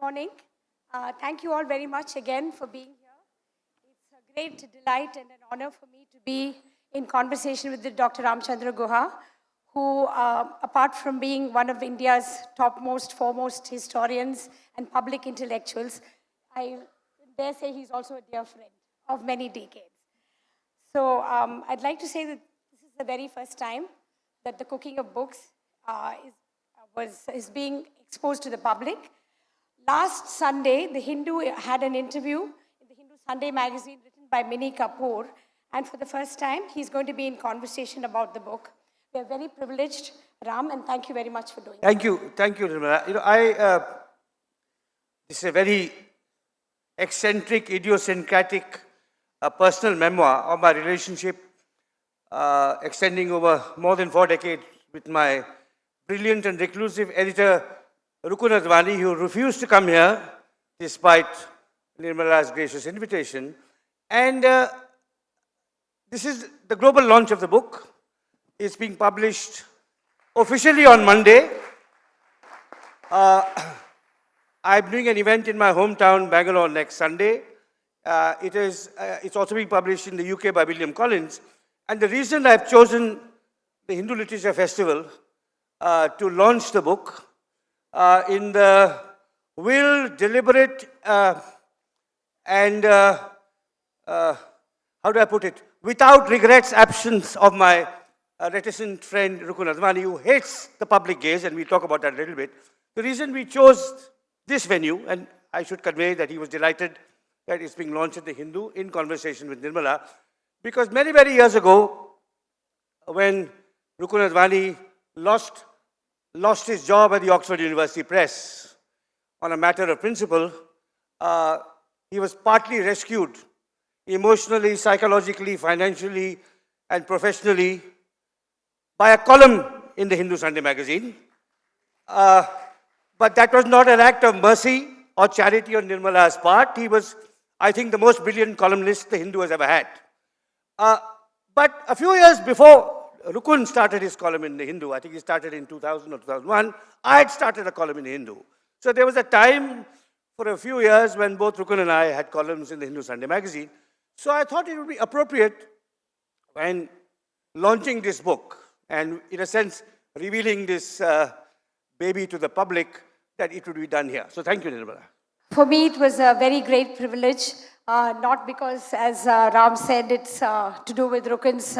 morning. Thank you all very much again for being here. It's a great delight and an honor for me to be in conversation with Dr. Ramachandra Guha, who, apart from being one of India's topmost, foremost historians and public intellectuals, I dare say he's also a dear friend of many decades. So I'd like to say that this is the very first time that the cooking of books is being exposed to the public. Last Sunday, The Hindu had an interview in the Hindu Sunday magazine written by Minnie Kapoor, and for the first time, he's going to be in conversation about the book. We're very privileged, Ram, and thank you very much for doing Thank you, Nirmala. You know, this is a very eccentric, idiosyncratic personal memoir of my relationship extending over more than 4 decades with my brilliant and reclusive editor, Rukun Advani, who refused to come here despite Nirmala's gracious invitation. And this is the global launch of the book. It's being published officially on Monday. I'm doing an event in my hometown, Bangalore, next Sunday. It's also being published in the UK by William Collins. And the reason I've chosen the Hindu Literature Festival to launch the book in the deliberate, and how do I put it, without regrets absence of my reticent friend Rukun Advani, who hates the public gaze, and we'll talk about that a little bit. The reason we chose this venue, and I should convey that he was delighted that it's being launched at the Hindu in conversation with Nirmala, because many, many years ago, when Rukun Advani lost his job at the Oxford University Press on a matter of principle, he was partly rescued emotionally, psychologically, financially, and professionally by a column in the Hindu Sunday magazine. But that was not an act of mercy or charity on Nirmala's part. He was, I think, the most brilliant columnist the Hindu has ever had. But a few years before Rukun started his column in the Hindu, I think he started in 2000 or 2001, I had started a column in the Hindu. So there was a time for a few years when both Rukun and I had columns in the Hindu Sunday magazine. So I thought it would be appropriate when launching this book and, in a sense, revealing this baby to the public, that it would be done here. So thank you, Nirmala. For me, it was a very great privilege, not because, as Ram said, it's to do with Rukun's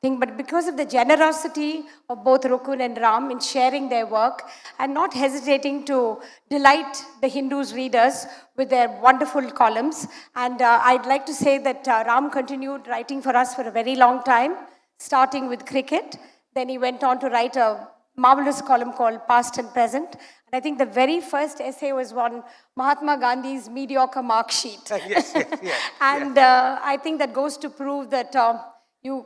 thing, but because of the generosity of both Rukun and Ram in sharing their work and not hesitating to delight the Hindus' readers with their wonderful columns. And I'd like to say that Ram continued writing for us for a very long time, starting with cricket. Then he went on to write a marvelous column called Past and Present. And I think the very first essay was on Mahatma Gandhi's mediocre mark sheet. Yes. And I think that goes to prove that your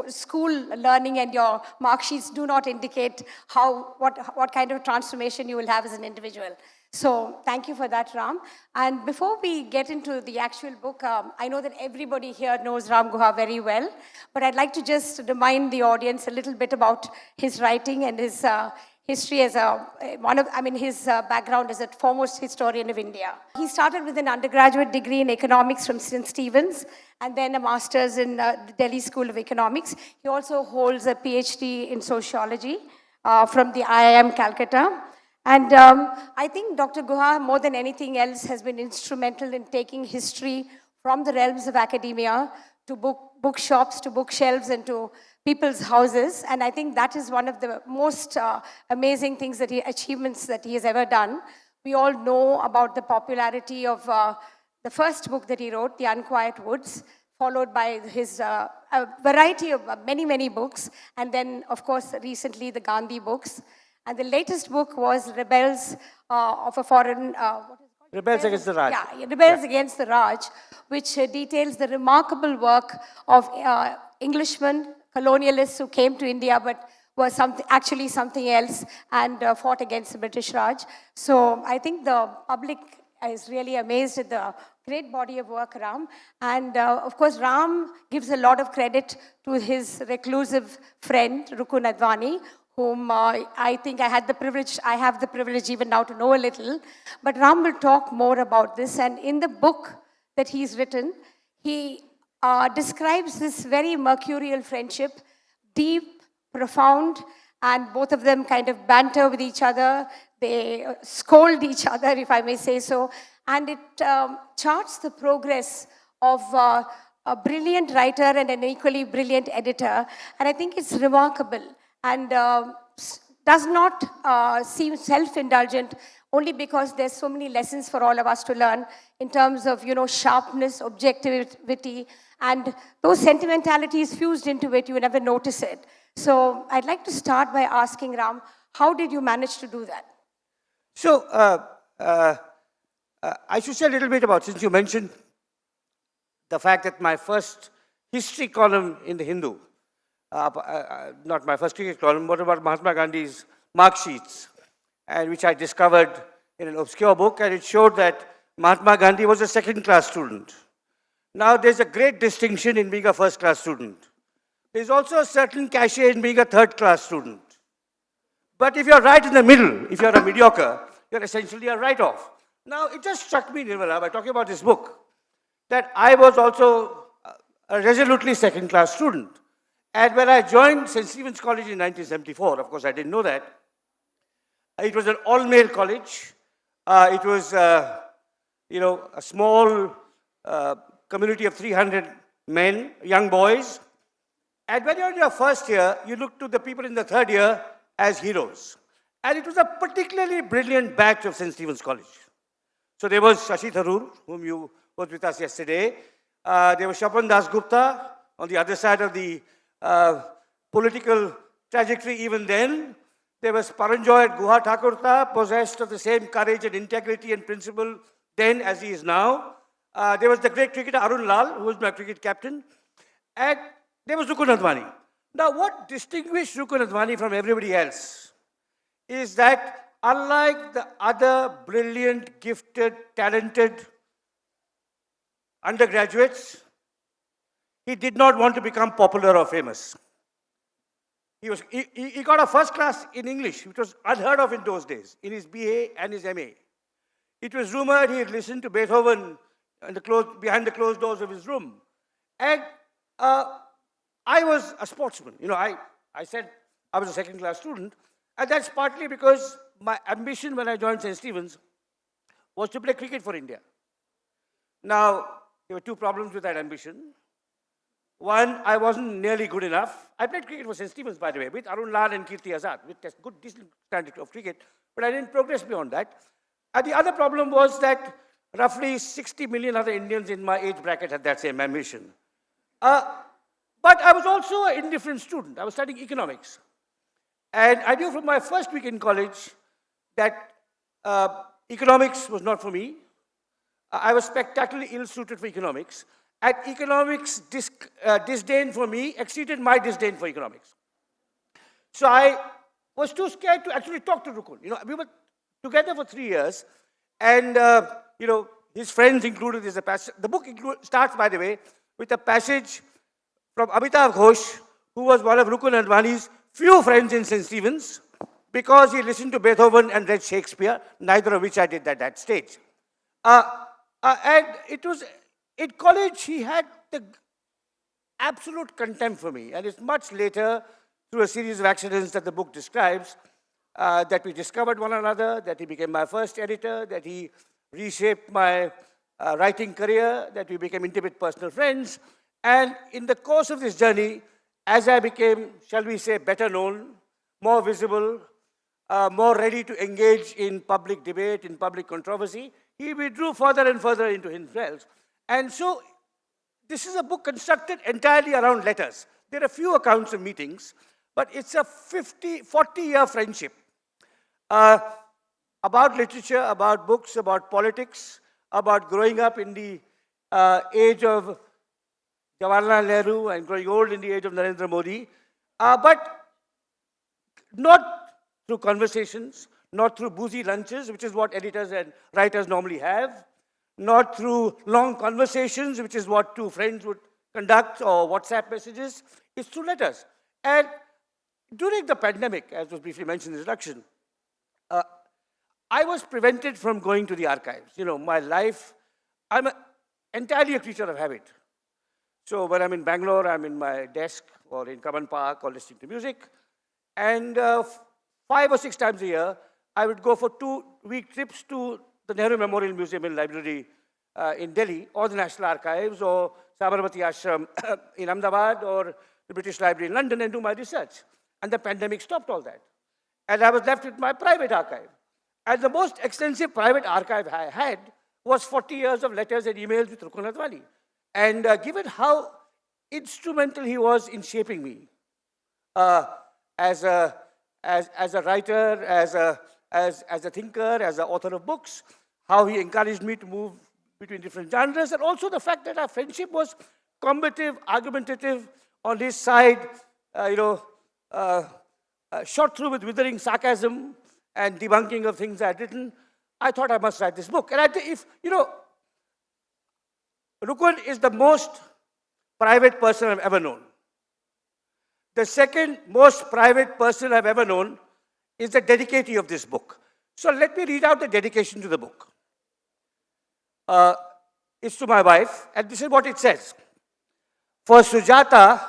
school learning and your mark sheets do not indicate what kind of transformation you will have as an individual. So thank you for that, Ram. And before we get into the actual book, I know that everybody here knows Ram Guha very well, but I'd like to just remind the audience a little bit about his writing and his history as his background as a foremost historian of India. He started with an undergraduate degree in economics from St. Stephen's and then a master's in the Delhi School of Economics. He also holds a PhD in sociology from the IIM Calcutta. And I think Dr. Guha, more than anything else, has been instrumental in taking history from the realms of academia to bookshops, to bookshelves, and to people's houses. And I think that is one of the most amazing things achievements that he has ever done. We all know about the popularity of the first book that he wrote, The Unquiet Woods, followed by his a variety of many, many books. And then, of course, recently the Gandhi books. And the latest book was Rebels of a Foreign... Rebels Against the Raj. Yeah, Rebels Against the Raj, which details the remarkable work of Englishmen, colonialists who came to India but were actually something else and fought against the British Raj. So I think the public is really amazed at the great body of work, Ram. And of course, Ram gives a lot of credit to his reclusive friend, Rukun Advani, whom I think I have the privilege even now to know a little. But Ram will talk more about this. And in the book that he's written, he describes this very mercurial friendship, deep, profound, and both of them kind of banter with each other. They scold each other, if I may say so. And it charts the progress of a brilliant writer and an equally brilliant editor. And I think it's remarkable and does not seem self-indulgent, only because there's so many lessons for all of us to learn in terms of, sharpness, objectivity, and those sentimentalities fused into it, you never notice it. So I'd like to start by asking Ram, how did you manage to do that? So, I should say a little bit about, since you mentioned the fact that my first history column in the Hindu, not my first cricket column, but about Mahatma Gandhi's mark sheets, and which I discovered in an obscure book, and it showed that Mahatma Gandhi was a second-class student. Now, there's a great distinction in being a first-class student. There's also a certain cachet in being a third-class student. But if you're right in the middle, if you're a mediocre, you're essentially a write-off. Now, it just struck me, Nirmala, by talking about this book, that I was also a resolutely second-class student. And when I joined St. Stephen's College in 1974, of course, I didn't know that. It was an all-male college. It was, a small community of 300 men, young boys. And when you're in your first year, you look to the people in the third year as heroes. And it was a particularly brilliant batch of St. Stephen's College. So there was Shashi Tharoor, whom you was with us yesterday. There was Shapan Das Gupta on the other side of the political trajectory even then. There was Paranjoy Guha Thakurta, possessed of the same courage and integrity and principle then as he is now. There was the great cricketer Arun Lal, who was my cricket captain. And there was Rukun Advani. Now, what distinguished Rukun Advani from everybody else is that unlike the other brilliant, gifted, talented undergraduates, he did not want to become popular or famous. He got a first class in English, which was unheard of in those days, in his BA and his MA. It was rumored he had listened to Beethoven behind the closed doors of his room. And I was a sportsman. I said I was a second-class student, and that's partly because my ambition when I joined St. Stephen's was to play cricket for India. Now, there were two problems with that ambition. One, I wasn't nearly good enough. I played cricket for St. Stephen's, by the way, with Arun Lal and Kirti Azad, with a good, decent standard of cricket, but I didn't progress beyond that. And the other problem was that roughly 60 million other Indians in my age bracket had that same ambition. But I was also an indifferent student. I was studying economics. And I knew from my first week in college that economics was not for me. I was spectacularly ill-suited for economics. And economics' disdain for me exceeded my disdain for economics. So I was too scared to actually talk to Rukun. We were together for 3 years. And, his friends included, there's a passage. The book starts, by the way, with a passage from Amitav Ghosh, who was one of Rukun Advani's few friends in St. Stephen's, because he listened to Beethoven and read Shakespeare, neither of which I did at that stage. And it was, in college, he had the absolute contempt for me. And it's much later, through a series of accidents that the book describes, that we discovered one another, that he became my first editor, that he reshaped my writing career, that we became intimate personal friends. And in the course of this journey, as I became, shall we say, better known, more visible, more ready to engage in public debate, in public controversy, he withdrew further and further into himself. And so this is a book constructed entirely around letters. There are few accounts of meetings, but it's a 40-year friendship about literature, about books, about politics, about growing up in the age of Jawaharlal Nehru and growing old in the age of Narendra Modi, but not through conversations, not through boozy lunches, which is what editors and writers normally have, not through long conversations, which is what two friends would conduct, or WhatsApp messages. It's through letters. And during the pandemic, as was briefly mentioned in the introduction, I was prevented from going to the archives. My life, I'm entirely a creature of habit. So when I'm in Bangalore, I'm in my desk or in Kaman Park or listening to music. And 5 or 6 times a year, I would go for 2-week trips to the Nehru Memorial Museum and Library in Delhi, or the National Archives, or Sabarmati Ashram in Ahmedabad, or the British Library in London, and do my research. And the pandemic stopped all that. And I was left with my private archive. And the most extensive private archive I had was 40 years of letters and emails with Rukun Advani. And given how instrumental he was in shaping me as a writer, as a thinker, as an author of books, how he encouraged me to move between different genres, and also the fact that our friendship was combative, argumentative, on his side, shot through with withering sarcasm and debunking of things I had written. I thought I must write this book. And Rukun is the most private person I've ever known. The second most private person I've ever known is the dedicatee of this book. So let me read out the dedication to the book. It's to my wife, and this is what it says. For Sujata,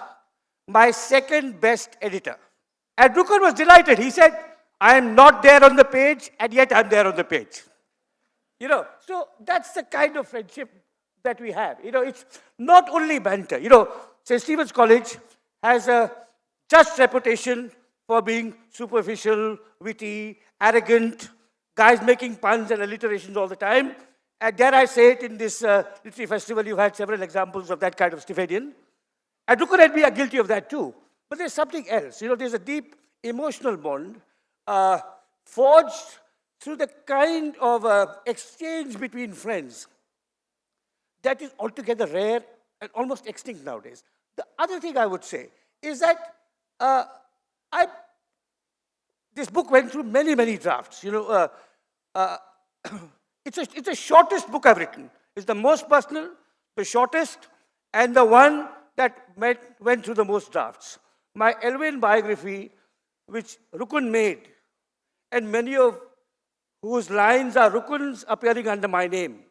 my second best editor. And Rukun was delighted. He said, I am not there on the page, and yet I'm there on the page. So that's the kind of friendship that we have. It's not only banter. St. Stephen's College has a just reputation for being superficial, witty, arrogant, guys making puns and alliterations all the time. And dare I say it, in this literary festival, you've had several examples of that kind of Stephanian. And Rukun and me are guilty of that too. But there's something else. There's a deep emotional bond forged through the kind of exchange between friends that is altogether rare and almost extinct nowadays. The other thing I would say is that this book went through many, many drafts. It's the shortest book I've written. It's the most personal, the shortest, and the one that went through the most drafts. My Elwyn biography, which Rukun made, and many of whose lines are Rukun's appearing under my name,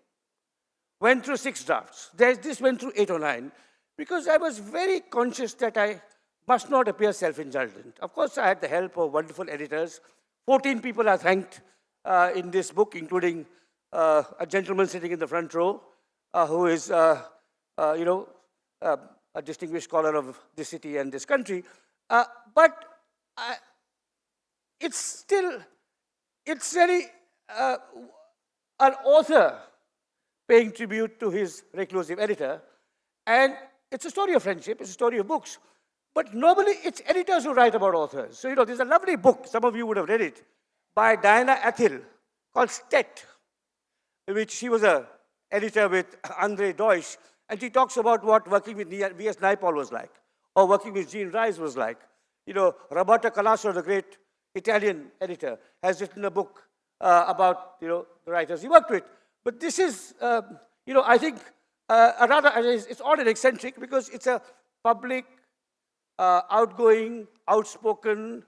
went through 6 drafts. This went through 8 or 9, because I was very conscious that I must not appear self-indulgent. Of course, I had the help of wonderful editors. 14 people are thanked in this book, including a gentleman sitting in the front row, who is, a distinguished scholar of this city and this country. But it's really an author paying tribute to his reclusive editor. And it's a story of friendship, it's a story of books. But normally it's editors who write about authors. So, there's a lovely book, some of you would have read it, by Diana Athil, called Stet, which she was an editor with Andre Deutsch, and she talks about what working with V.S. Naipaul was like, or working with Jean Rhys was like. Roberto Calasso, the great Italian editor, has written a book about, the writers he worked with. But this is, I think, it's odd and eccentric because it's a public, outgoing, outspoken,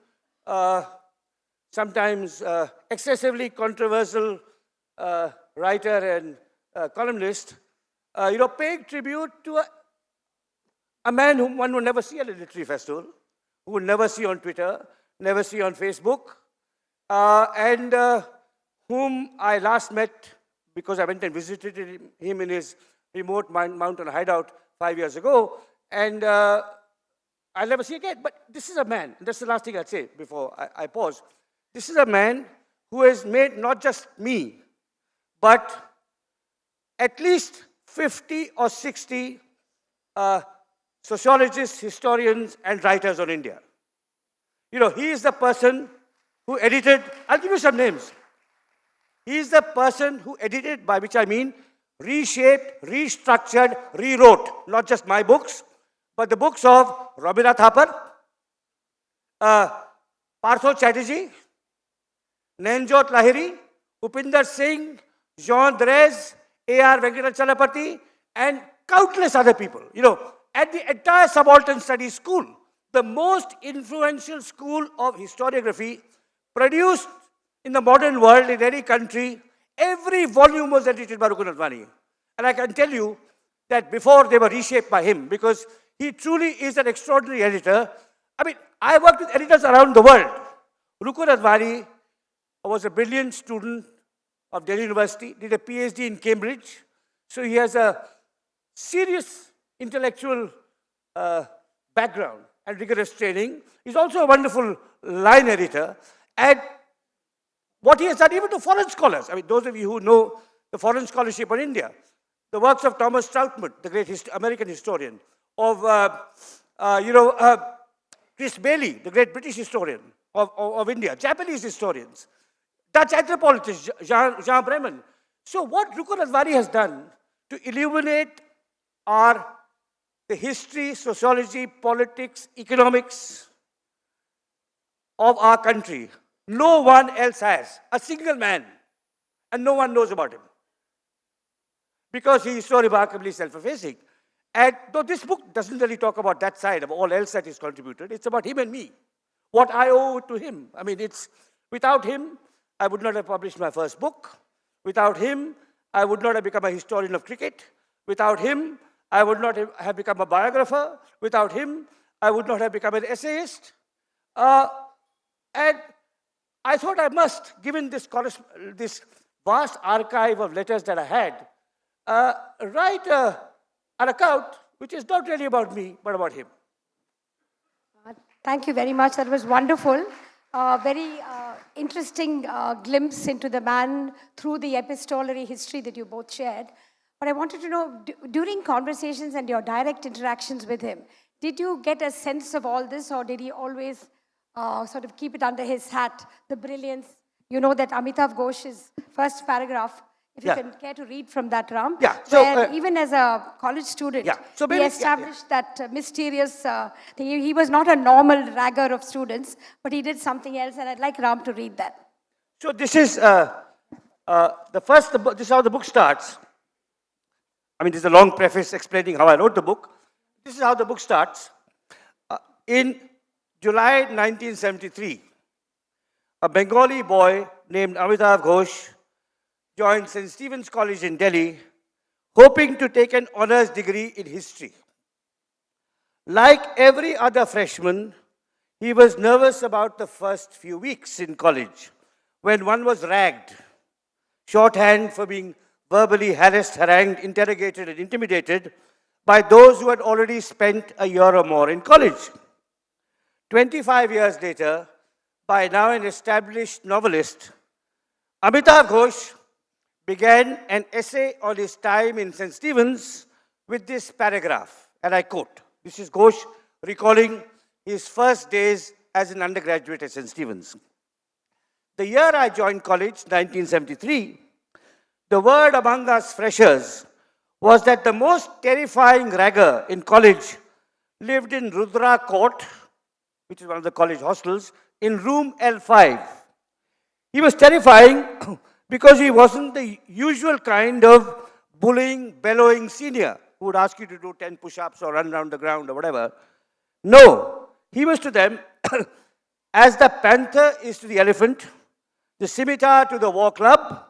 sometimes excessively controversial writer and columnist, paying tribute to a man whom one would never see at a literary festival, who would never see on Twitter, never see on Facebook, and whom I last met because I went and visited him in his remote mountain hideout 5 years ago, and I'll never see again. But this is a man, and that's the last thing I'll say before I pause. This is a man who has made not just me, but at least 50 or 60 sociologists, historians, and writers on India. He is the person who edited, I'll give you some names. He is the person who edited, by which I mean reshaped, restructured, rewrote, not just my books, but the books of Rabindranath Thapar, Partho Chatterjee, Nainjot Lahiri, Upinder Singh, Jean Drèze, A.R. Venkatachalapati, and countless other people. And the entire subaltern studies school, the most influential school of historiography produced in the modern world in any country. Every volume was edited by Rukun Advani. And I can tell you that before they were reshaped by him, because he truly is an extraordinary editor. I mean, I worked with editors around the world. Rukun Advani was a brilliant student of Delhi University, did a PhD in Cambridge. So he has a serious intellectual background and rigorous training. He's also a wonderful line editor. And what he has done even to foreign scholars, I mean, those of you who know the foreign scholarship on India, the works of Thomas Troutman, the great American historian, of Chris Bailey, the great British historian of India, Japanese historians, Dutch anthropologist Jean Bremen. So what Rukun Advani has done to illuminate the history, sociology, politics, economics of our country, no one else has. A single man, and no one knows about him, because he is so remarkably self-effacing. And though this book doesn't really talk about that side of all else that he's contributed, it's about him and me, what I owe to him. I mean, without him, I would not have published my first book. Without him, I would not have become a historian of cricket. Without him, I would not have become a biographer. Without him, I would not have become an essayist. And I thought I must, given this vast archive of letters that I had, write an account which is not really about me, but about him. Thank you very much. That was wonderful. Very interesting glimpse into the man through the epistolary history that you both shared. But I wanted to know, during conversations and your direct interactions with him, did you get a sense of all this, or did he always sort of keep it under his hat, the brilliance? You know that Amitav Ghosh's first paragraph, if you can care to read from that, Ram, where even as a college student, he established that mysterious thing. He was not a normal ragger of students, but he did something else, and I'd like Ram to read that. So this is this is how the book starts. I mean, there's a long preface explaining how I wrote the book. This is how the book starts. In July 1973, a Bengali boy named Amitav Ghosh joined St. Stephen's College in Delhi, hoping to take an honors degree in history. Like every other freshman, he was nervous about the first few weeks in college, when one was ragged, shorthand for being verbally harassed, harangued, interrogated, and intimidated by those who had already spent a year or more in college. 25 years later, by now an established novelist, Amitav Ghosh began an essay on his time in St. Stephen's with this paragraph, and I quote. This is Ghosh recalling his first days as an undergraduate at St. Stephen's. The year I joined college, 1973, the word among us freshers was that the most terrifying ragger in college lived in Rudra Court, which is one of the college hostels, in room L5. He was terrifying because he wasn't the usual kind of bullying, bellowing senior who would ask you to do 10 push-ups or run around the ground or whatever. No, he was to them as the panther is to the elephant, the scimitar to the war club,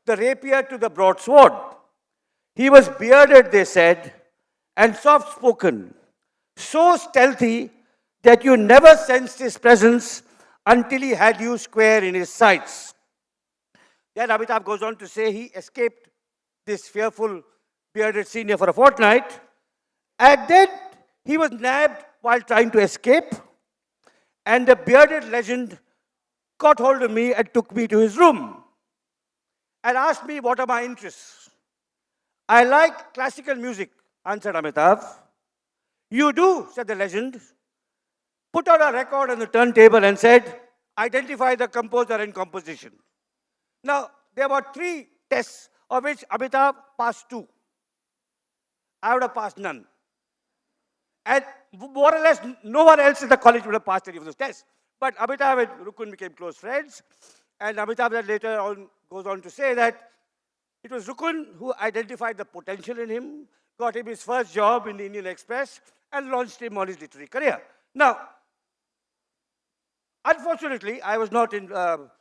the rapier to the broadsword. He was bearded, they said, and soft-spoken, so stealthy that you never sensed his presence until he had you square in his sights. Then Amitav goes on to say he escaped this fearful bearded senior for a fortnight, and then he was nabbed while trying to escape, and the bearded legend caught hold of me and took me to his room and asked me what are my interests. I like classical music, answered Amitav. You do, said the legend. Put on a record on the turntable and said, identify the composer and composition. Now, there were 3 tests of which Amitav passed 2. I would have passed none. And more or less, no one else in the college would have passed any of those tests. But Amitav and Rukun became close friends. And Amitav then later on goes on to say that it was Rukun who identified the potential in him, got him his first job in the Indian Express, and launched him on his literary career. Now, unfortunately, I was not in, or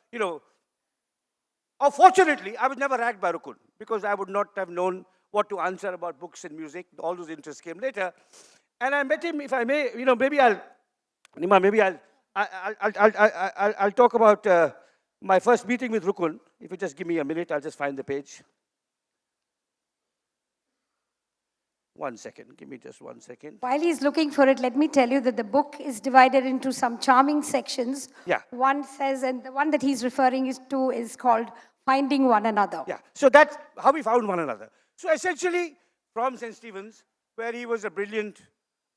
fortunately, I was never ragged by Rukun because I would not have known what to answer about books and music. All those interests came later. And I met him, if I may, maybe Nima, maybe I'll talk about my first meeting with Rukun. If you just give me a minute, I'll just find the page. 1 second, give me just 1 second. While he's looking for it, let me tell you that the book is divided into some charming sections. Yeah. One says, and the one that he's referring to is called Finding One Another. Yeah, so that's how we found one another. So essentially, from St. Stephen's, where he was a brilliant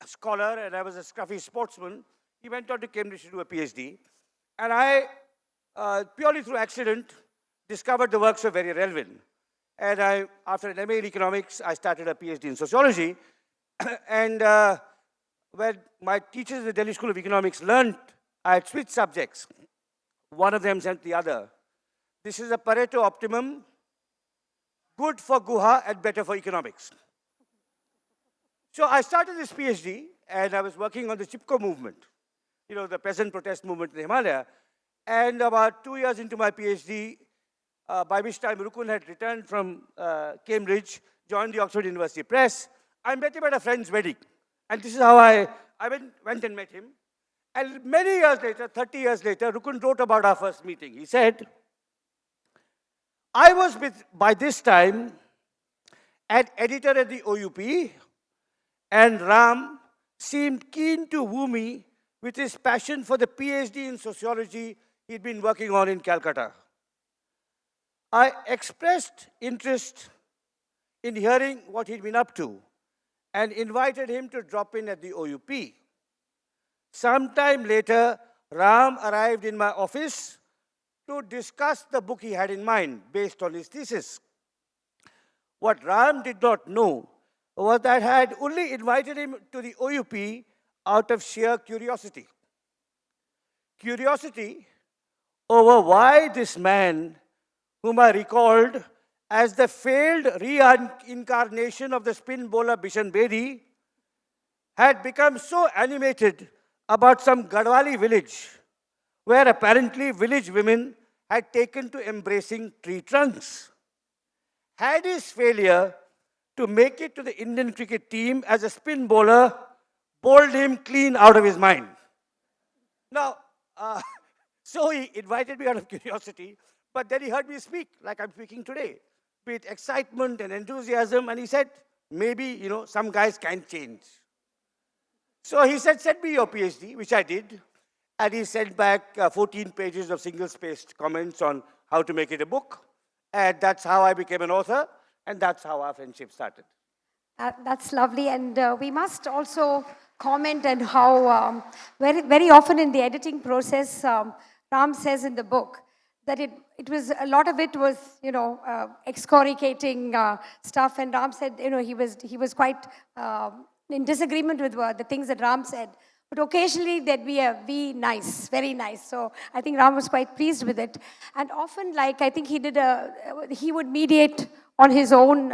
scholar and I was a scruffy sportsman, he went on to Cambridge to do a PhD. And I, purely through accident, discovered the works were very relevant. And after an MA in economics, I started a PhD in sociology. And when my teachers at the Delhi School of Economics learned I had switched subjects, one of them sent the other. This is a Pareto optimum, good for Guha and better for economics. So I started this PhD, and I was working on the Chipko movement, the peasant protest movement in the Himalaya. And about 2 years into my PhD, by which time Rukun had returned from Cambridge, joined the Oxford University Press. I met him at a friend's wedding. And this is how I went and met him. And many years later, 30 years later, Rukun wrote about our first meeting. He said, I was by this time an editor at the OUP, and Ram seemed keen to woo me with his passion for the PhD in sociology he'd been working on in Calcutta. I expressed interest in hearing what he'd been up to and invited him to drop in at the OUP. Sometime later, Ram arrived in my office to discuss the book he had in mind based on his thesis. What Ram did not know was that I had only invited him to the OUP out of sheer curiosity. Curiosity over why this man, whom I recalled as the failed reincarnation of the spin bowler Bishan Bedi, had become so animated about some Gadwali village, where apparently village women had taken to embracing tree trunks. Had his failure to make it to the Indian cricket team as a spin bowler bowled him clean out of his mind. Now, so he invited me out of curiosity, but then he heard me speak like I'm speaking today, with excitement and enthusiasm, and he said, maybe, some guys can change. So he said, send me your PhD, which I did, and he sent back 14 pages of single-spaced comments on how to make it a book, and that's how I became an author, and that's how our friendship started. That's lovely, and we must also comment on how very, very often in the editing process, Ram says in the book that it was, a lot of it was, excoriating stuff, and Ram said, he was quite in disagreement with the things that Ram said. But occasionally there'd be a nice, very nice. So I think Ram was quite pleased with it. And often, I think he would mediate on his own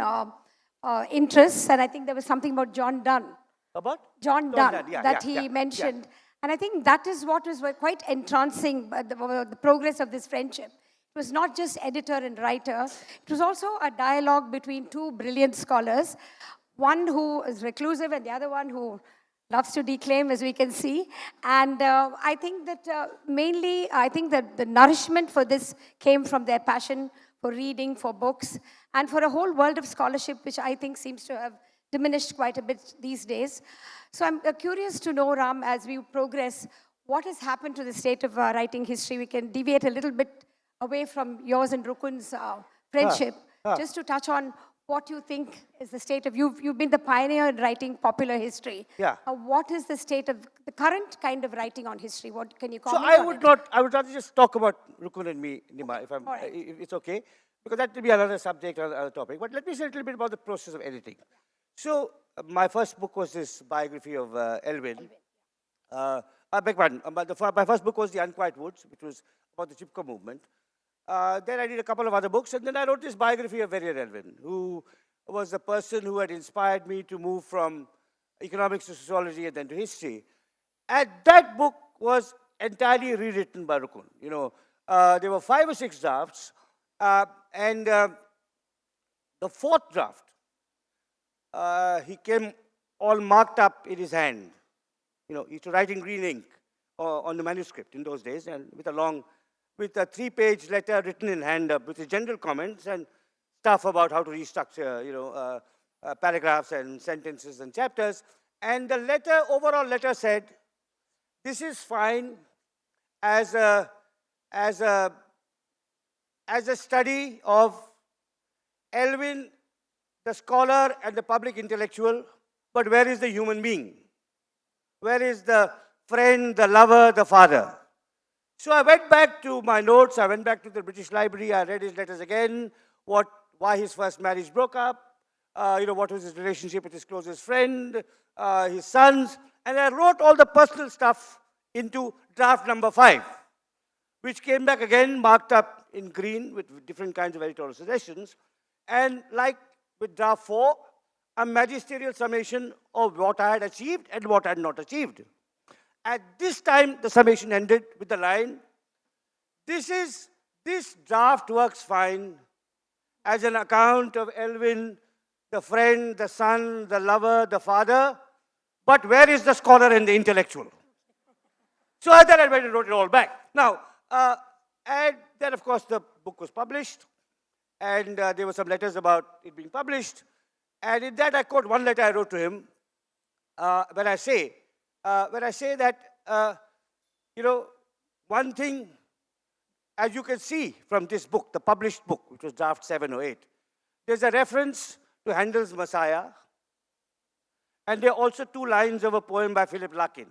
interests. And I think there was something about John Donne. About? John Donne, yeah, he mentioned. Yeah. And I think that is what was quite entrancing, the progress of this friendship. It was not just editor and writer. It was also a dialogue between two brilliant scholars, one who is reclusive and the other one who loves to declaim, as we can see. And I think that mainly, I think that the nourishment for this came from their passion for reading, for books, and for a whole world of scholarship, which I think seems to have diminished quite a bit these days. So I'm curious to know, Ram, as we progress, what has happened to the state of writing history? We can deviate a little bit away from yours and Rukun's friendship, just to touch on what you think is the state of, you've been the pioneer in writing popular history. Yeah. What is the state of the current kind of writing on history? What can you comment on? So I would rather just talk about Rukun and me, Nima, if it's okay, because that will be another subject or another topic. But let me say a little bit about the process of editing. So my first book was this biography of Elwin. I beg pardon, my first book was The Unquiet Woods, which was about the Chipko movement. Then I did a couple of other books, and then I wrote this biography of Verrier Elwin, who was the person who had inspired me to move from economics to sociology and then to history. And that book was entirely rewritten by Rukun. You know, there were 5 or 6 drafts, and the 4th draft, he came all marked up in his hand. You know, he used to write in green ink on the manuscript in those days, and with a 3-page letter written in hand with his general comments and stuff about how to restructure, you know, paragraphs and sentences and chapters. And the letter, overall letter said, this is fine as a study of Elvin, the scholar and the public intellectual, but where is the human being? Where is the friend, the lover, the father? So I went back to my notes, I went back to the British Library, I read his letters again, why his first marriage broke up, you know, what was his relationship with his closest friend, his sons, and I wrote all the personal stuff into draft number 5, which came back again marked up in green with different kinds of editorial suggestions. And like with draft 4, a magisterial summation of what I had achieved and what I had not achieved. At this time, the summation ended with the line, this draft works fine as an account of Elvin, the friend, the son, the lover, the father, but where is the scholar and the intellectual? So I thought I went and wrote it all back. Now, and then of course the book was published, and there were some letters about it being published, and in that I quote one letter I wrote to him when I say that, you know, one thing, as you can see from this book, the published book, which was draft 7 or 8, there's a reference to Handel's Messiah, and there are also 2 lines of a poem by Philip Larkin.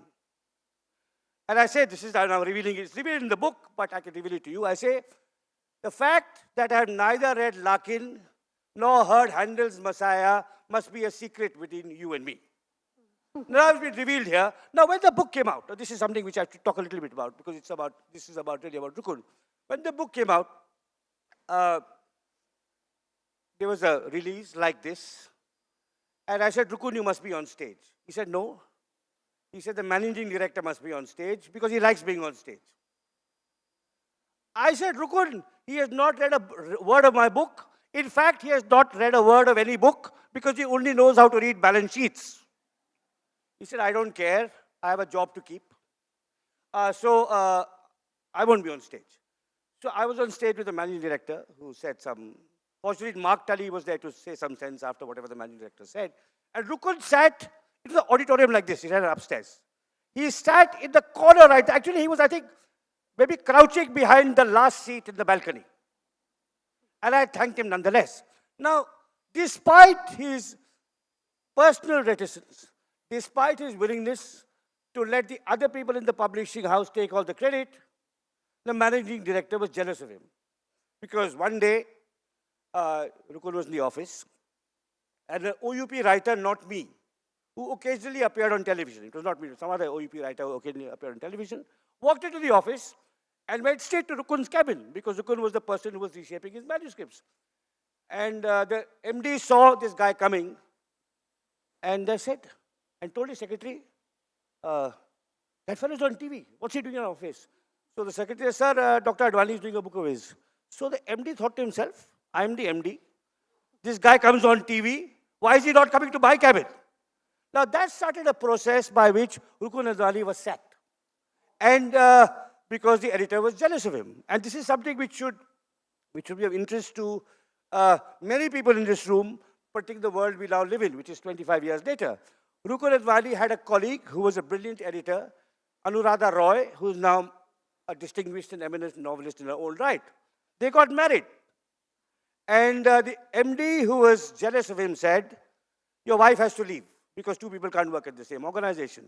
And I say, this is, I'm now revealing it, it's revealed in the book, but I can reveal it to you. I say, the fact that I have neither read Larkin nor heard Handel's Messiah must be a secret between you and me. Now it's been revealed here. Now when the book came out, this is something which I have to talk a little bit about, because this is really about Rukun. When the book came out, there was a release like this, and I said, Rukun, you must be on stage. He said, no. He said, the managing director must be on stage because he likes being on stage. I said, Rukun, he has not read a word of my book. In fact, he has not read a word of any book because he only knows how to read balance sheets. He said, I don't care. I have a job to keep. So I won't be on stage. So I was on stage with the managing director who said fortunately Mark Tully was there to say some sense after whatever the managing director said. And Rukun sat in the auditorium like this. He ran upstairs. He sat in the corner right. Actually, he was, I think, maybe crouching behind the last seat in the balcony. And I thanked him nonetheless. Now, despite his personal reticence, despite his willingness to let the other people in the publishing house take all the credit, the managing director was jealous of him. Because one day, Rukun was in the office, and an OUP writer, not me, who occasionally appeared on television, it was not me, some other OUP writer who occasionally appeared on television, walked into the office and went straight to Rukun's cabin, because Rukun was the person who was reshaping his manuscripts. And the MD saw this guy coming, and they said, and told his secretary, that fellow's on TV, what's he doing in our office? So the secretary said, sir, Dr. Advani is doing a book of his. So the MD thought to himself, I'm the MD. This guy comes on TV. Why is he not coming to my cabin? Now that started a process by which Rukun Advani was sacked. And because the editor was jealous of him. And this is something which should be of interest to many people in this room, particularly the world we now live in, which is 25 years later. Rukun Advani had a colleague who was a brilliant editor, Anuradha Roy, who is now a distinguished and eminent novelist in her own right. They got married. And the MD, who was jealous of him, said, your wife has to leave because 2 people can't work at the same organization.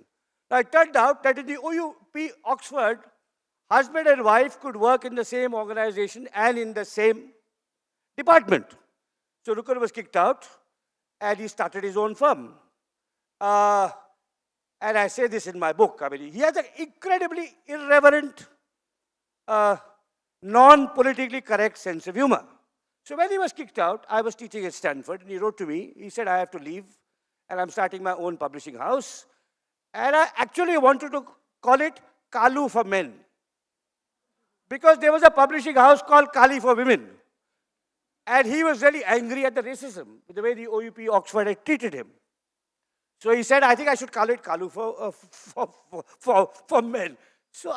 Now, it turned out that in the OUP Oxford, husband and wife could work in the same organization and in the same department. So Rukun was kicked out, and he started his own firm. And I say this in my book. I mean, he has an incredibly irreverent, non-politically correct sense of humor. So when he was kicked out, I was teaching at Stanford, and he wrote to me. He said, I have to leave, and I'm starting my own publishing house. And I actually wanted to call it Kalu for men. Because there was a publishing house called Kali for women. And he was really angry at the racism, the way the OUP Oxford had treated him. So he said, I think I should call it Kalu for men. So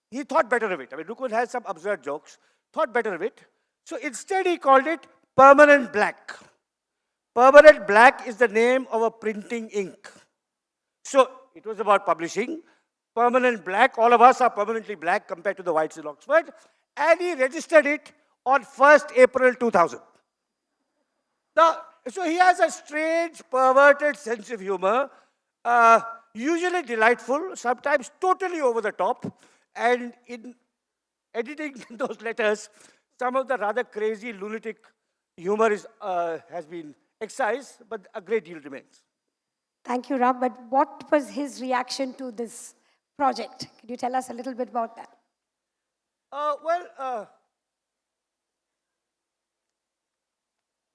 he thought better of it. I mean, Rukun has some absurd jokes, thought better of it. So instead he called it Permanent Black. Permanent Black is the name of a printing ink. So it was about publishing. Permanent Black, all of us are permanently black compared to the whites in Oxford. And he registered it on 1st April 2000. Now, so he has a strange, perverted sense of humor, usually delightful, sometimes totally over the top. And in editing those letters, some of the rather crazy, lunatic humor has been excised, but a great deal remains. Thank you, Ram. But what was his reaction to this project? Could you tell us a little bit about that?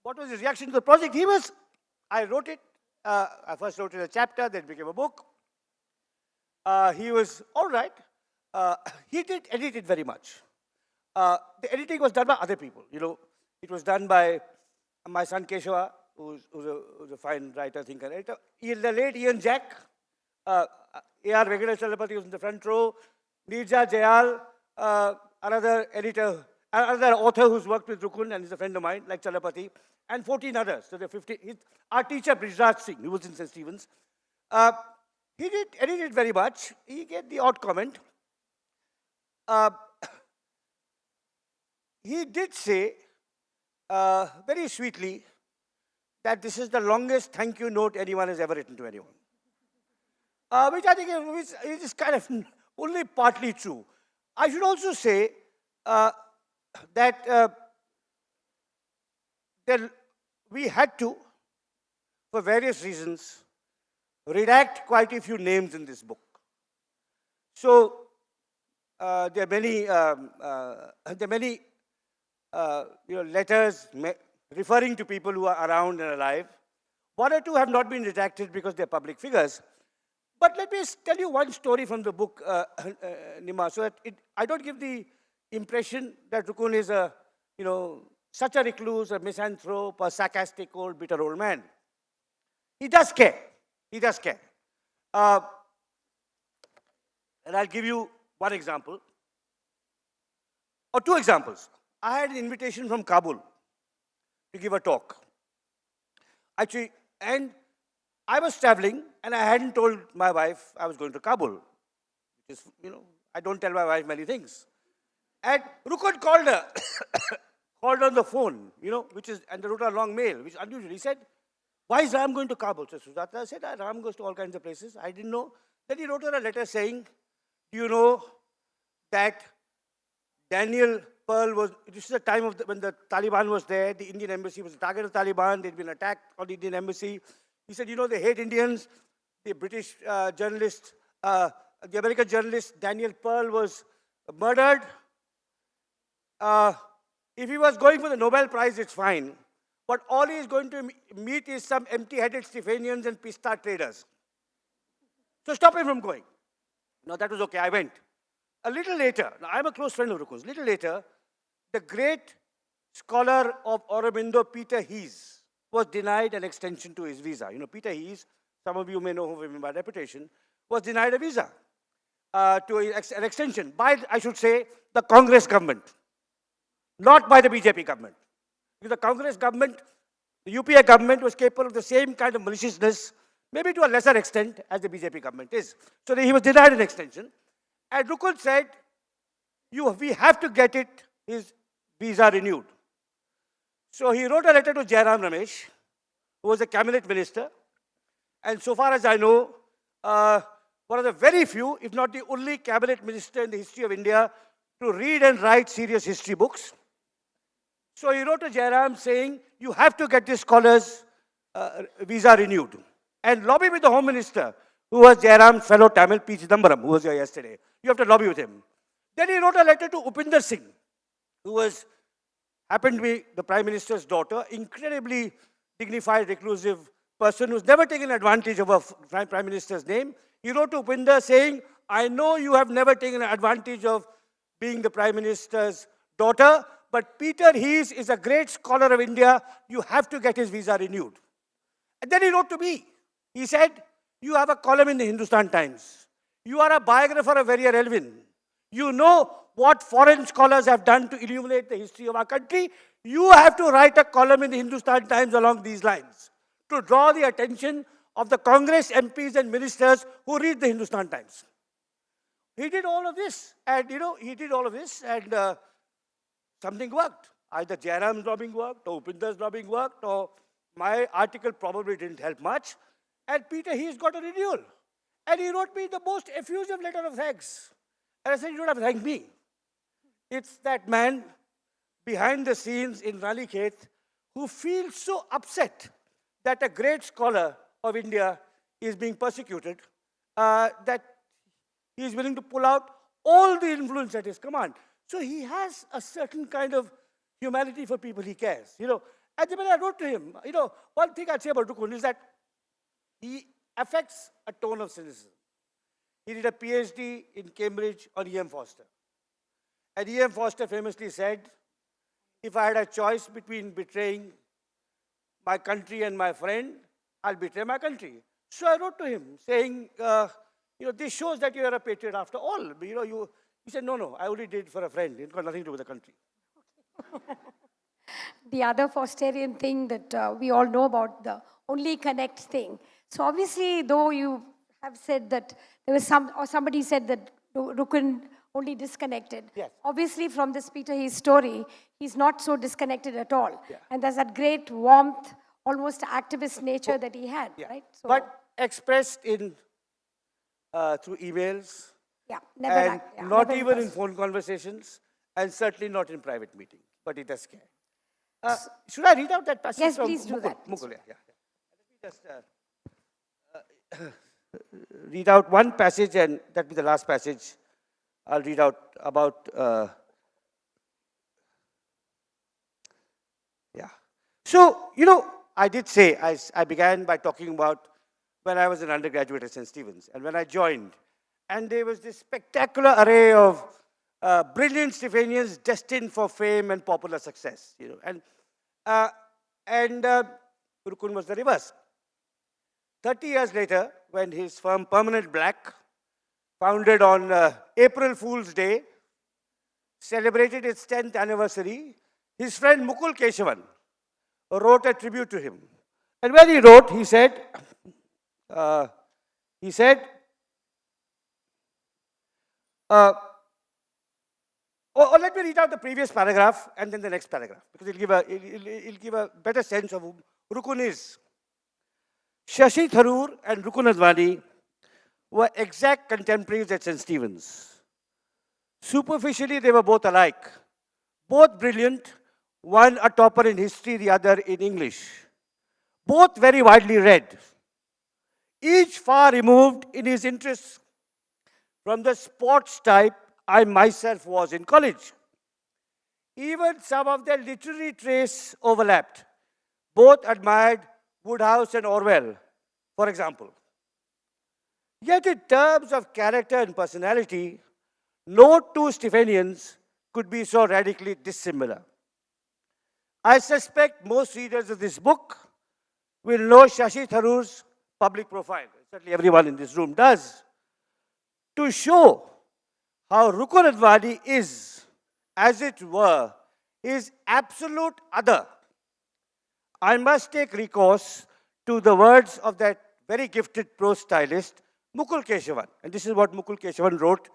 What was his reaction to the project? I wrote it. I first wrote it a chapter, then it became a book. He was all right. He didn't edit it very much. The editing was done by other people. You know, it was done by my son Keshava, who's a fine writer, thinker, editor. The late Ian Jack, A.R. Venkatachalapati was in the front row, Nirja Jayal, another editor, another author who's worked with Rukun and is a friend of mine, like Chalapati, and 14 others. So there are 15. Our teacher, Brijraj Singh, who was in St. Stephen's, he didn't edit it very much. He gave the odd comment. He did say, very sweetly, that this is the longest thank you note anyone has ever written to anyone. Which I think is kind of only partly true. I should also say that we had to, for various reasons, redact quite a few names in this book. So there are many letters referring to people who are around and alive. One or two have not been redacted because they're public figures. But let me tell you one story from the book, Nima, so that I don't give the impression that Rukun is such a recluse, a misanthrope, a sarcastic old, bitter old man. He does care. He does care. And I'll give you one example, or two examples. I had an invitation from Kabul to give a talk. Actually, and I was traveling, and I hadn't told my wife I was going to Kabul. Which is, I don't tell my wife many things. And Rukun called her, called on the phone, and they wrote a long mail, which is unusual. He said, why is Ram going to Kabul? So Sujata said, Ram goes to all kinds of places. I didn't know. Then he wrote her a letter saying, do you know that Daniel Pearl was, this is the time of when the Taliban was there, the Indian embassy was the target of Taliban, they'd been attacked on the Indian embassy. He said, they hate Indians. The British journalist, the American journalist Daniel Pearl was murdered. If he was going for the Nobel Prize, it's fine. But all he is going to meet is some empty-headed Stephanians and pista traders. So stop him from going. No, that was okay, I went. A little later, now I'm a close friend of Rukun's, a little later, the great scholar of Aurobindo, Peter Hees, was denied an extension to his visa. Peter Hees, some of you may know him by reputation, was denied a visa to an extension by, I should say, the Congress government, not by the BJP government. Because the Congress government, the UPA government was capable of the same kind of maliciousness, maybe to a lesser extent as the BJP government is. So he was denied an extension. And Rukun said, we have to get his visa renewed. So he wrote a letter to Jairam Ramesh, who was a cabinet minister. And so far as I know, one of the very few, if not the only cabinet minister in the history of India to read and write serious history books. So he wrote to Jairam saying, you have to get this scholar's visa renewed. And lobby with the Home Minister, who was Jairam's fellow Tamil, P. Chidambaram, who was here yesterday. You have to lobby with him. Then he wrote a letter to Upinder Singh, who happened to be the Prime Minister's daughter, incredibly dignified, reclusive person who's never taken advantage of a Prime Minister's name. He wrote to Upinder saying, I know you have never taken advantage of being the Prime Minister's daughter, but Peter Hees is a great scholar of India. You have to get his visa renewed. And then he wrote to me. He said, you have a column in the Hindustan Times. You are a biographer of Verrier Elvin. You know what foreign scholars have done to illuminate the history of our country. You have to write a column in the Hindustan Times along these lines to draw the attention of the Congress MPs and ministers who read the Hindustan Times. He did all of this, and something worked. Either Jairam's lobbying worked, or Upinder's lobbying worked, or my article probably didn't help much. And Peter, he's got a renewal. And he wrote me the most effusive letter of thanks. And I said, you don't have to thank me. It's that man behind the scenes in Ranikhet who feels so upset that a great scholar of India is being persecuted, that he is willing to pull out all the influence at his command. So he has a certain kind of humanity for people he cares. And then when I wrote to him, one thing I'd say about Rukun is that he affects a tone of cynicism. He did a PhD in Cambridge on E.M. Forster. And E.M. Forster famously said, if I had a choice between betraying my country and my friend, I'll betray my country. So I wrote to him saying, this shows that you are a patriot after all. He said, no, I only did it for a friend. It got nothing to do with the country. The other Fosterian thing that we all know about, the only connect thing. So obviously, though you have said that there was somebody said that Rukun only disconnected. Yes. Obviously, from this Peter Hees story, he's not so disconnected at all. Yeah. And there's that great warmth, almost activist nature that he had, Yeah. right? So, but expressed in through emails, yeah, never and not never even in person. phone conversations, and certainly not in private meetings. But it does care. Should I read out that passage? Yes, from please do Mukul? that. Mukul, yeah. Let me just read out one passage, and that will be the last passage I'll read out about. So, I did say, I began by talking about when I was an undergraduate at St. Stephen's, and when I joined, and there was this spectacular array of brilliant Stephanians destined for fame and popular success, and Rukun was the reverse. 30 years later, when his firm Permanent Black, founded on April Fool's Day, celebrated its 10th anniversary, his friend Mukul Keshavan wrote a tribute to him. And when he wrote, he said, let me read out the previous paragraph and then the next paragraph, because it'll give a better sense of who Rukun is. Shashi Tharoor and Rukun Advani were exact contemporaries at St. Stephen's. Superficially, they were both alike, both brilliant, one a topper in history, the other in English. Both very widely read, each far removed in his interests from the sports type I myself was in college. Even some of their literary traits overlapped. Both admired Woodhouse and Orwell, for example. Yet in terms of character and personality, no two Stephanians could be so radically dissimilar. I suspect most readers of this book will know Shashi Tharoor's public profile. Certainly everyone in this room does. To show how Rukun Advani is, as it were, his absolute other, I must take recourse to the words of that very gifted prose stylist, Mukul Keshavan. And this is what Mukul Keshavan wrote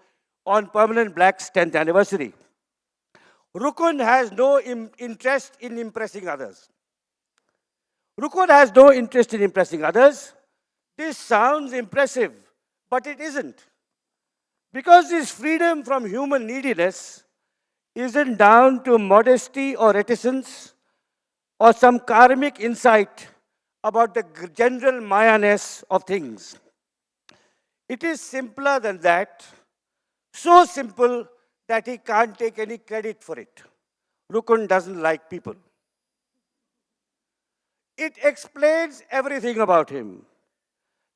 on Permanent Black's 10th anniversary. Rukun has no interest in impressing others. Rukun has no interest in impressing others. This sounds impressive, but it isn't. Because this freedom from human neediness isn't down to modesty or reticence or some karmic insight about the general Maya-ness of things. It is simpler than that, so simple that he can't take any credit for it. Rukun doesn't like people. It explains everything about him.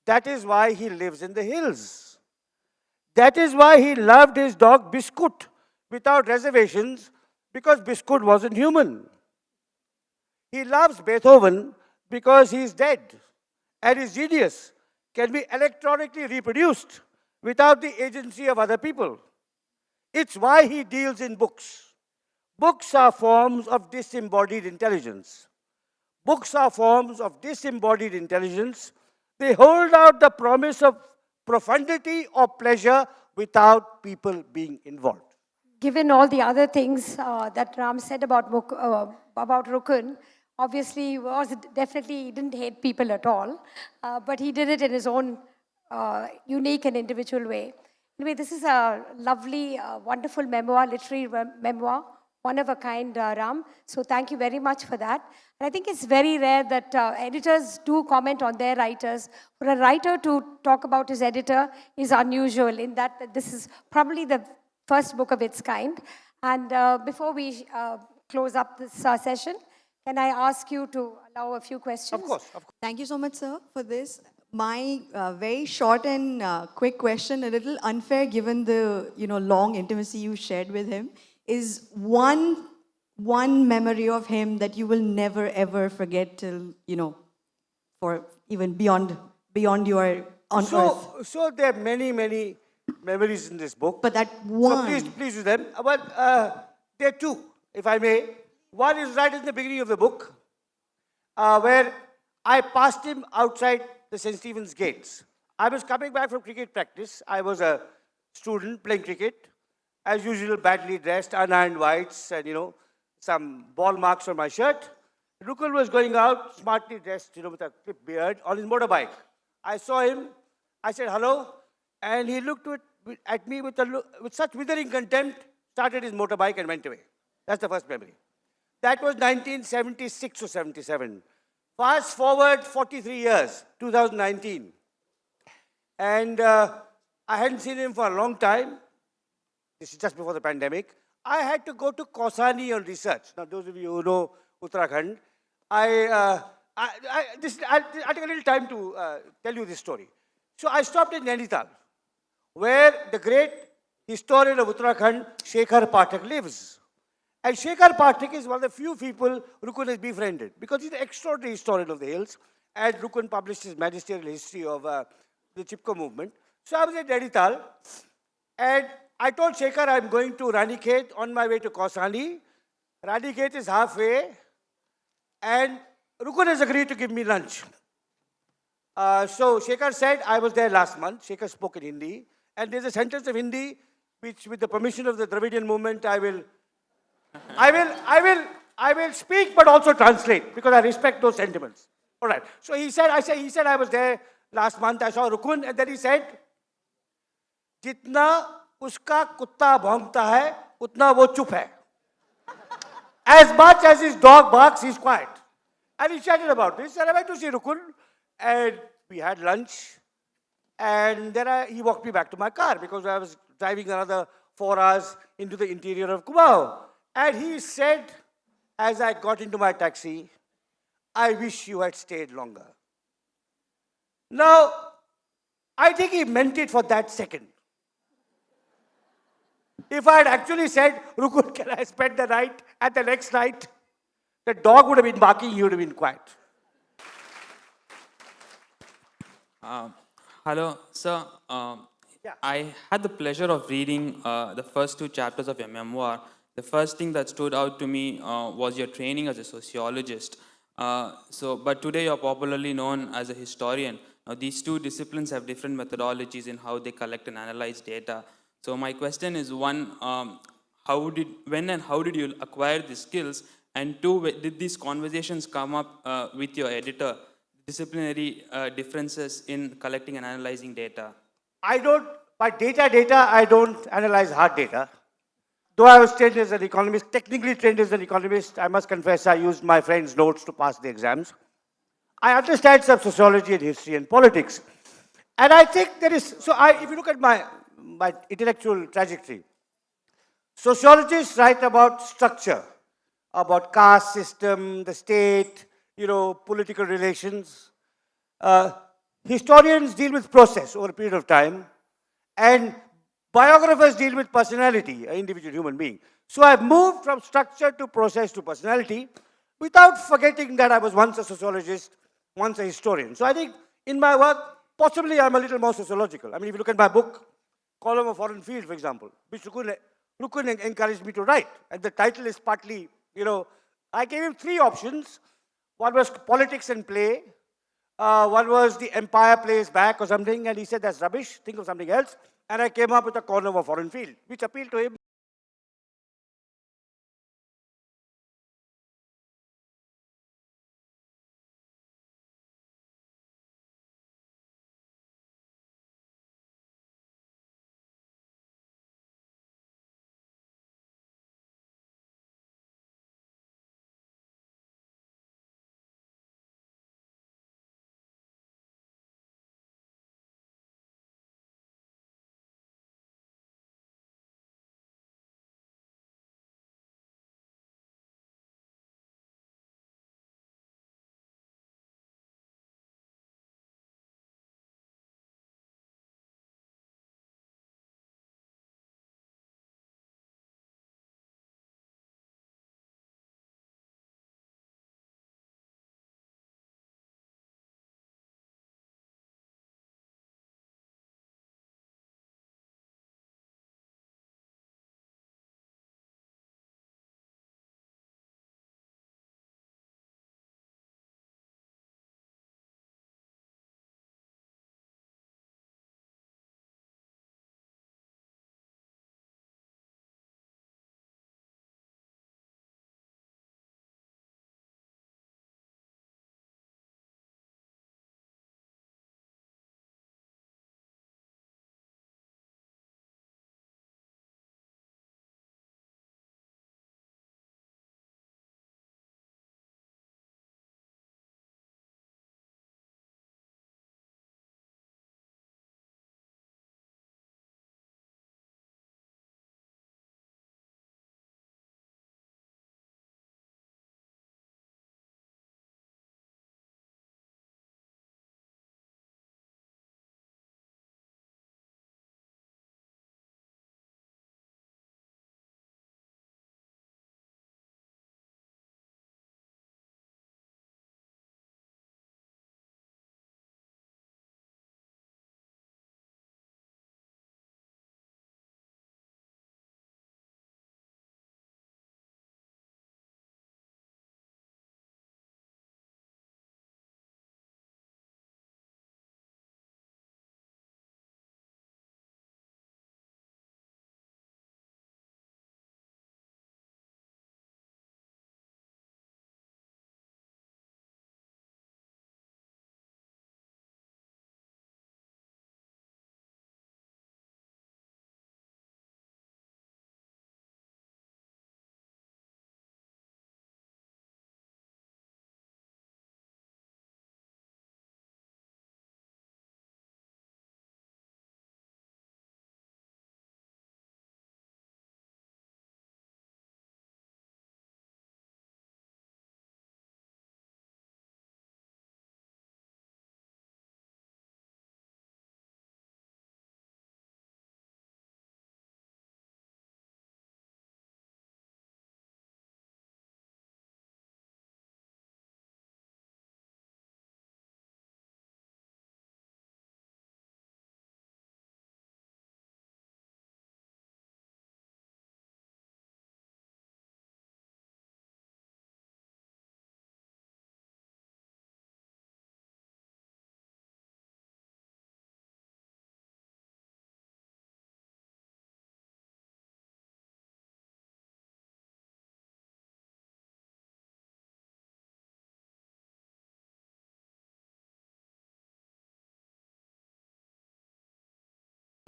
That is why he lives in the hills. That is why he loved his dog Biscuit without reservations, because Biscuit wasn't human. He loves Beethoven because he is dead, and his genius can be electronically reproduced without the agency of other people. It's why he deals in books. Books are forms of disembodied intelligence. Books are forms of disembodied intelligence. They hold out the promise of profundity or pleasure without people being involved. Given all the other things that Ram said about Rukun, obviously he didn't hate people at all, but he did it in his own unique and individual way. Anyway, this is a lovely, wonderful memoir, literary memoir, one of a kind, Ram. So thank you very much for that. And I think it's very rare that editors do comment on their writers. For a writer to talk about his editor is unusual in that this is probably the first book of its kind. And before we close up this session, can I ask you to allow a few questions? Of course, of course. Thank you so much, sir, for this. My very short and quick question, a little unfair given the long intimacy you shared with him, is one memory of him that you will never ever forget till for even beyond your on earth. So there are many memories in this book. But that one. So please do them. But there are two, if I may. One is right in the beginning of the book, where I passed him outside the St. Stephen's gates. I was coming back from cricket practice. I was a student playing cricket. As usual, badly dressed, unironed whites, and some ball marks on my shirt. Rukun was going out, smartly dressed, with a clipped beard, on his motorbike. I saw him. I said hello, and he looked at me with such withering contempt, started his motorbike and went away. That's the first memory. That was 1976 or 77. Fast forward 43 years, 2019. And I hadn't seen him for a long time. This is just before the pandemic. I had to go to Kausani on research. Now, those of you who know Uttarakhand, I'll take a little time to tell you this story. So I stopped in Nainital, where the great historian of Uttarakhand, Shekhar Pathak, lives. And Shekhar Pathak is one of the few people Rukun has befriended, because he's an extraordinary historian of the hills, and Rukun published his magisterial history of the Chipko movement. So I was at Nainital, and I told Shekhar I'm going to Ranikhet on my way to Kausani. Ranikhet is halfway, and Rukun has agreed to give me lunch. So Shekhar said, I was there last month. Shekhar spoke in Hindi, and there's a sentence of Hindi which, with the permission of the Dravidian movement, I will speak but also translate, because I respect those sentiments. All right. So he said I was there last month. I saw Rukun, and then he said, "Jitna uska kutta bhonkta hai, utna wo chup hai." As much as his dog barks, he's quiet. And he chatted about this. And I went to see Rukun, and we had lunch. And then he walked me back to my car, because I was driving another 4 hours into the interior of Kumaon. And he said, as I got into my taxi, I wish you had stayed longer. Now, I think he meant it for that second. If I had actually said, Rukun, can I spend the night, and the next night, the dog would have been barking, he would have been quiet. Hello, sir. I had the pleasure of reading the first 2 chapters of your memoir. The first thing that stood out to me was your training as a sociologist. But today you're popularly known as a historian. Now, these 2 disciplines have different methodologies in how they collect and analyze data. So my question is, one, when and how did you acquire these skills? And 2, did these conversations come up with your editor, disciplinary differences in collecting and analyzing data? By data, I don't analyze hard data. Though I was trained as an economist, technically trained as an economist, I must confess I used my friend's notes to pass the exams. I understand some sociology and history and politics. And I think there is, if you look at my intellectual trajectory, sociologists write about structure, about caste system, the state, political relations. historians deal with process over a period of time, and biographers deal with personality, an individual human being. So I've moved from structure to process to personality without forgetting that I was once a sociologist, once a historian. So I think in my work, possibly I'm a little more sociological. I mean, if you look at my book, Column of Foreign Field, for example, which Rukun encouraged me to write. And the title is partly, I gave him three options. One was politics and play. One was the empire plays back or something, and he said, that's rubbish, think of something else. And I came up with a corner of a foreign field, which appealed to him.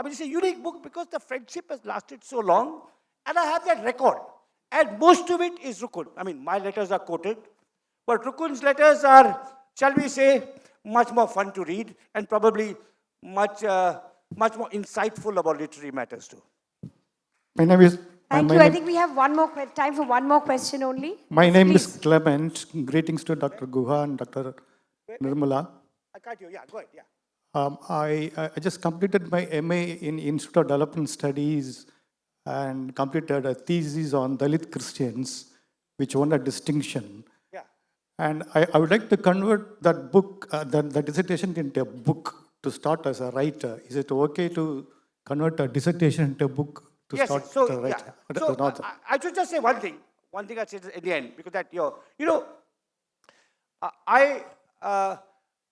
I mean, it's a unique book because the friendship has lasted so long, and I have that record. And most of it is Rukun. I mean, my letters are quoted, but Rukun's letters are, shall we say, much more fun to read and probably much more insightful about literary matters too. My name is. Thank you. I think we have time for one more question only. My name Please. is Clement. Greetings to Dr. Guha and Dr. Nirmala. I can't hear. Yeah, go ahead. Yeah. I just completed my MA in Institute of Development Studies and completed a thesis on Dalit Christians, which won a distinction. Yeah. And I would like to convert that book, the dissertation into a book to start as a writer. Is it okay to convert a dissertation into a book to Yes, start so, as a yeah. writer? So, Not- I should just say one thing. One thing I said at the end, because that,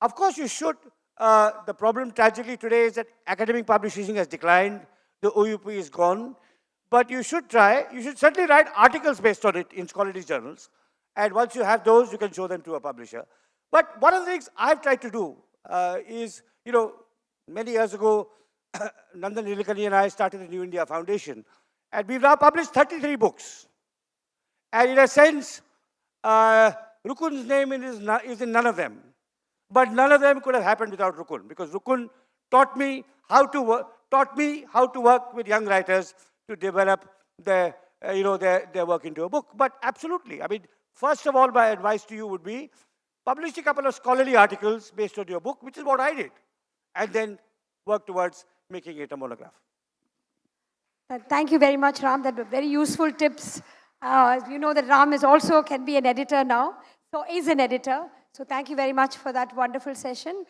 of course you should. The problem tragically today is that academic publishing has declined. The OUP is gone. But you should certainly write articles based on it in scholarly journals. And once you have those, you can show them to a publisher. But one of the things I've tried to do is, many years ago, Nandan Nilekani and I started the New India Foundation. And we've now published 33 books. And in a sense, Rukun's name is in none of them. But none of them could have happened without Rukun, because Rukun taught me how to work with young writers to develop their work into a book. But absolutely, I mean, first of all, my advice to you would be publish a couple of scholarly articles based on your book, which is what I did, and then work towards making it a monograph. Thank you very much, Ram. That were very useful tips. You know that Ram can be an editor now, so is an editor. So thank you very much for that wonderful session.